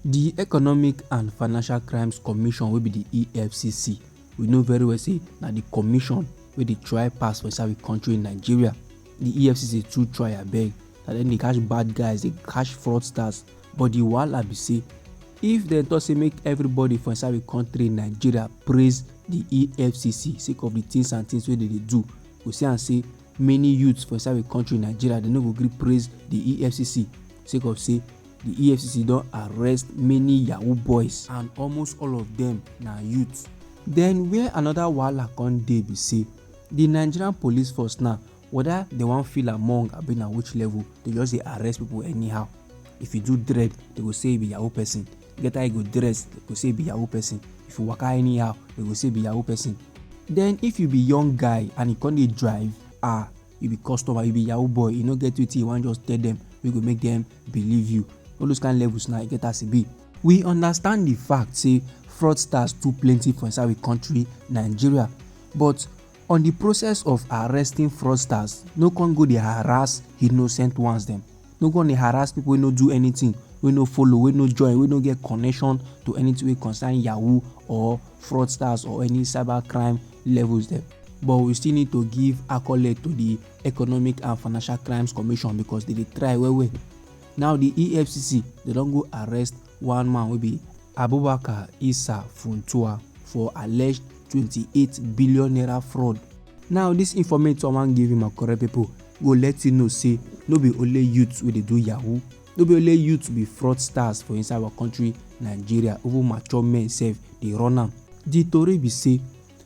The Economic and Financial Crimes Commission wey be the EFCC, we know very well say na the commission wey dey try pass for inside we country in Nigeria. The EFCC too try abeg, na dem dey catch bad guys, dey catch fraudsters, but the wahala be say if dem talk say make everybody for inside we country in Nigeria praise the EFCC sake of the things and things wey dem dey do, we see am say many youths for inside we country in Nigeria dem no go gree praise the EFCC sake of say the EFCC don arrest many yahoo boys and almost all of them na youths. Then where another wahala come dey be say the Nigerian police force now, whether they wan feel among abi na which level, they just dey arrest people anyhow. If you do dread, they go say you be yahoo person. Get how you go dress, they go say you be yahoo person. If you waka anyhow, they go say you be yahoo person. Then if you be young guy and you come dey drive, you be customer, you be yahoo boy, you no get wetin you wan just tell them wey go make them believe you. All those kind levels now, you get as e be. We understand the fact say fraudsters too plenty for inside we country Nigeria, but on the process of arresting fraudsters, no come go dey harass innocent ones dem. No go dey harass people wey no do anything, wey no follow, wey no join, wey no get connection to anything wey concern yahoo or fraudsters or any cyber crime levels dem. But we still need to give accolade to the Economic and Financial Crimes Commission because they dey try well well. Now the EFCC, they don go arrest one man wey be Abubakar Issa Funtua for alleged 28 billion naira fraud. Now this informate I wan give him a correct people go let you know say no be only youths wey dey do yahoo, no be only youths be fraudsters for inside our country Nigeria, even mature men sef dey run am. The tori be say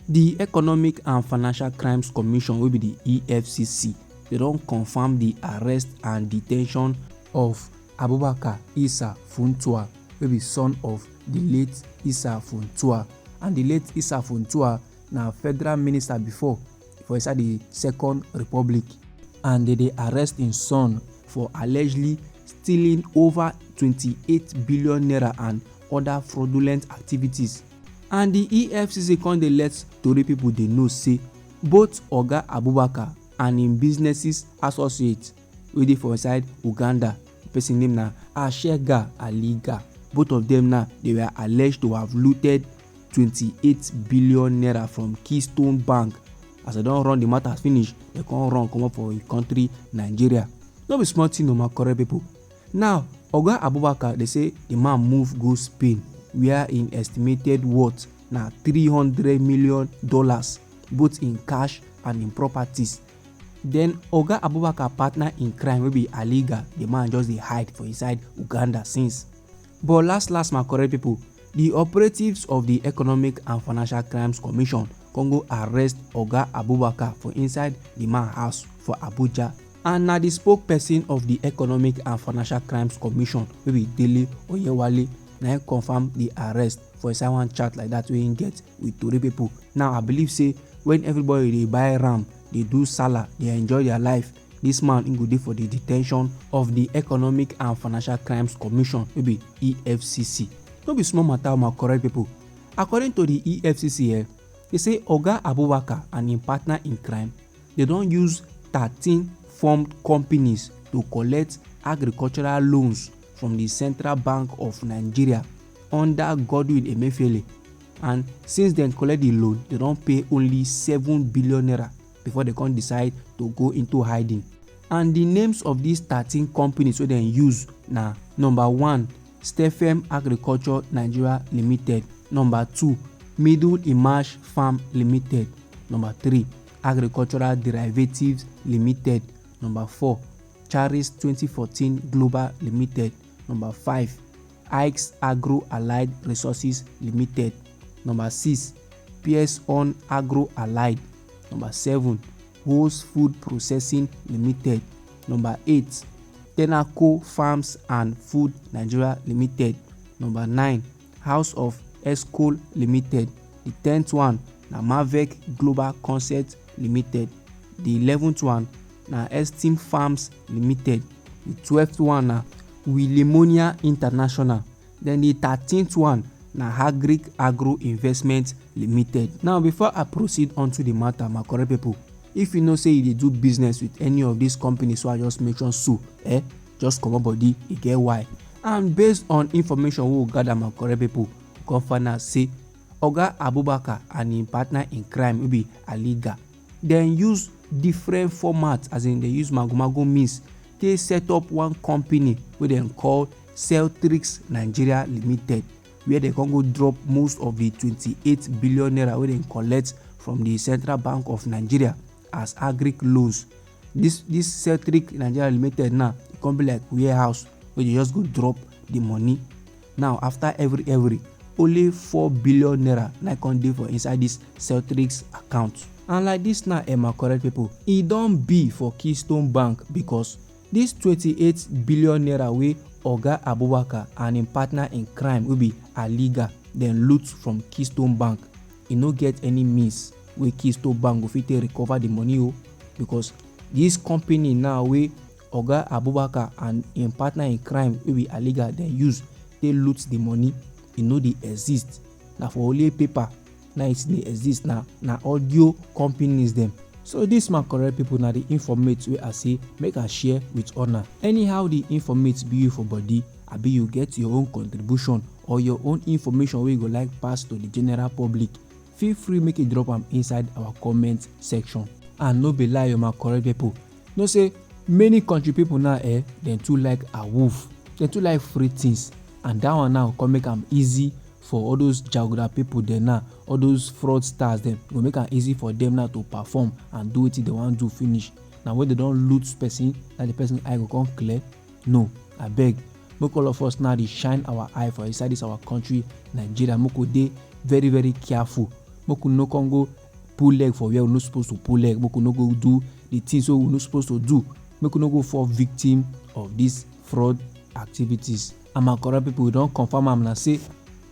the Economic and Financial Crimes Commission wey be the EFCC, they don confirm the arrest and detention of Abubakar Issa Funtua wey be son of the late Issa Funtua, and the late Issa Funtua na federal minister before for inside the Second Republic, and they arrest him son for allegedly stealing over 28 billion naira and other fraudulent activities. And the EFCC come dey let tori people dey know say both Oga Abubakar and him businesses associates wey dey for inside Uganda, person name na Ashega Aliga, both of them now they were alleged to have looted 28 billion naira from Keystone Bank. As they don run the matter finish, they come run comot for a country Nigeria. No be small thing o my correct people. Now Oga Abubakar, they say the man move go Spain where im estimated worth na $300 million both in cash and in properties. Then Oga Abubakar partner in crime wey be Aliga, the man just dey hide for inside Uganda since. But last my correct people, the operatives of the Economic and Financial Crimes Commission come go arrest Oga Abubakar for inside the man house for Abuja, and na the spokesperson of the Economic and Financial Crimes Commission wey be Dele Oyewale na him confirm the arrest for inside one chat like that wey him get with tori people. Now I believe say when everybody dey buy ram, dey do sallah, dey enjoy their life, this man him go dey for the detention of the Economic and Financial Crimes Commission wey be EFCC. No be small matter my correct people. According to the EFCC, they say Oga Abubakar and him partner in crime, they don use 13 formed companies to collect agricultural loans from the Central Bank of Nigeria under Godwin Emefiele, and since dem collect the loan, they don pay only 7 billion naira before they come decide to go into hiding. And the names of these 13 companies wey dem use na: number 1, Stephem Agriculture Nigeria Limited; number 2, Middle Image Farm Limited; number 3, Agricultural Derivatives Limited; number 4, Charis 2014 Global Limited; number 5, Ikes Agro Allied Resources Limited; number 6, Pearson Agro Allied; number 7, Wholes Food Processing Limited; number 8, Tenaco Farms and Food Nigeria Limited; number 9, House of Escol Limited; the 10th one na Mavec Global Concept Limited; the 11th one na Esteem Farms Limited; the 12th one na Willimonia International; then the 13th one na Agric Agro Investment Limited. Now before I proceed onto the matter my correct people, if you know say you dey do business with any of these companies so I just mention so, just comot body, e get why. And based on information we gather, my correct people, come find out say Oga Abubakar and him partner in crime wey be Aliga, dem use different formats, as in they use mago means take set up one company wey dem call Celtrix Nigeria Limited, where they can go drop most of the 28 billion naira wey dem collect from the Central Bank of Nigeria as agric loans. This Celtrix Nigeria Limited now, e come be like warehouse where you just go drop the money. Now after every only 4 billion naira na come dey for inside this Celtrix account. And like this now, my correct people, e don be for Keystone Bank, because this 28 billion naira wey Oga Abubakar and him partner in crime wey be Aliga dem loot from Keystone Bank, e no get any means wey Keystone Bank go fit take recover the money o, because this company now wey Oga Abubakar and him partner in crime wey be Aliga dem use take loot the money, e no dey exist. Na for only paper na it dey exist, na audio companies dem. So this my correct people, na the informate wey I say make I share with una. Anyhow the informate be you for body, abi you get your own contribution or your own information wey you go like pass to the general public, feel free make you drop am inside our comment section. And no be lie, my correct people, no say many country people now dem too like awoof, dem too like free things, and that one now come make am easy for all those jaguda people dem now, all those fraudsters dem, go make am easy for them now to perform and do wetin they wan do finish. Now when they don loot person, that the person eye go come clear. No, abeg, make all of us now dey shine our eye for inside this our country Nigeria. Make we dey very very careful, make we no come go pull leg for where we no suppose to pull leg, make we no go do the things wey we no suppose to do, make we no go fall victim of these fraud activities. And my correct people, we don confirm am na say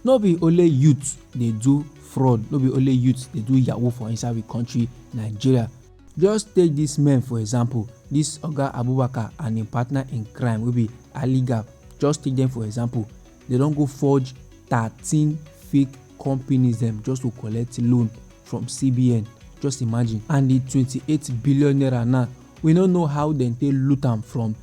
no be only youth dey do fraud, no be only youth dey do yahoo for inside we country Nigeria. Just take this men for example, this Oga Abubakar and him partner in crime wey be Aliga, just take them for example. They don go forge 13 fake companies dem just to collect loan from CBN. Just imagine. And the 28 billion naira now, we no know how dem take loot am from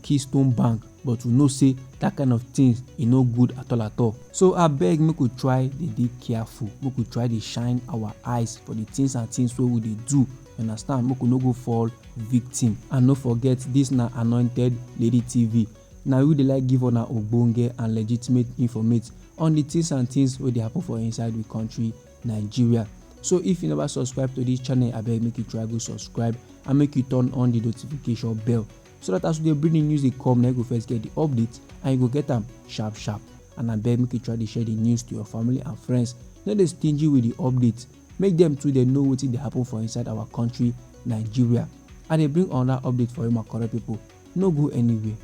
Keystone Bank, but we know say that kind of things e no good at all. So abeg, make we try dey careful, make we try dey shine our eyes for the things and things wey we dey do, understand, make we no go fall victim. And no forget, this na Anointed Lady TV, na we dey like give una ogbonge and legitimate informate on the things and things wey dey happen for inside we country Nigeria. So if you never subscribe to this channel, abeg make you try go subscribe and make you turn on the notification bell, so that as we dey bring the news dey come, na you go first get the update and you go get am sharp. And abeg make you try to share the news to your family and friends. No dey stingy with the updates, make them too dey know wetin dey happen for inside our country Nigeria. I dey bring another update for you, my correct people. No go anywhere.